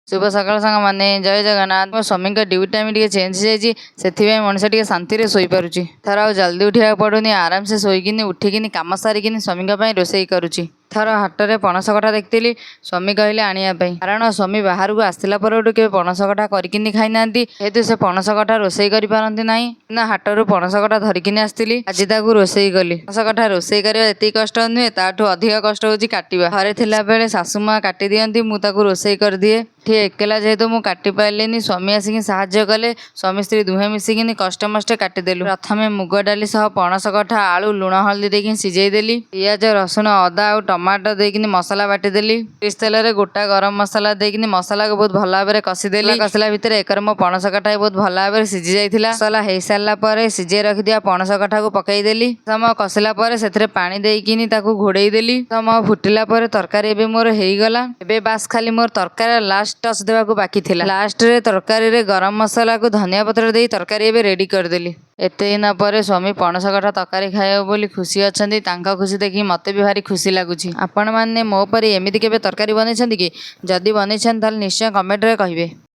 शुभ सकाल सांग मैंने जय जगन्नाथ। मो स्वामी का ड्यूटी टाइम टे चेंज हो मनीष टे शांति शोई पारुची। थर आ जल्दी उठा पड़ुनी आराम से शोकिनी उठिकी कम सारिकी स्वामी रोषे करुची। थर हाटरे पणस कटा देखी स्वामी कहले आने कारण स्वामी बाहर को आसला के पणस कटा करके खाई ना जेहेतु से पणस कटा रोषे करपारती ना हाटर पणस कटा धरिकी आसती आज रोषे कली। पणस कटा रोषे करवा ये कष्ट नुहे ताठू अधिक कष्ट हूँ काटिबा। घरे थिला बेले सासू माँ काटी दियंती मुझे रोषे कर दिए एकेला जेहेतु मु काटी पारे स्वामी आसिक साहाଯ୍य कले स्वामी स्त्री दुहे मिसिकी कष्टमष्टे काटिदेलु। प्रथमे मुग डाली सह पणस कठा आलू लुण हल्दी देकी सिझेदेली पियाज रसुण अदा और टमाटो देकी मसला बाटिदेली। सोरिष तेल रे गोटा गरम मसला देकी मसला को बहुत भल भाव कषिदेली। कषिला भितर एकर मो पणस कठा बहुत भल भाव सिझी जाइथिला। मसला हो सारा पर सिझे रखिदिया पणस कठा को पकईदेली। समय कषिला से पानी देकी घोड़े देली। समय फुटिला तरकारी एबे मोर हेगला। एबे बास खाली मोर तरकारी लास्ट टच देवाक बाकी थिला। लास्ट रे तरकारी रे गरम मसला को धनिया पत्र दे तरकारी एबे रेडी करदेली। एते दिन पर स्वामी पणस कठा तरकारी खाइबो बोली खुशी अछंती। तांका खुशी देखि मते भी भारी खुशी लागुची। आपण माने मो परी एमिति केबे तरकारी बनेछंती कि जदि बनेछन ताल निश्चय कमेंट रे कहिबे।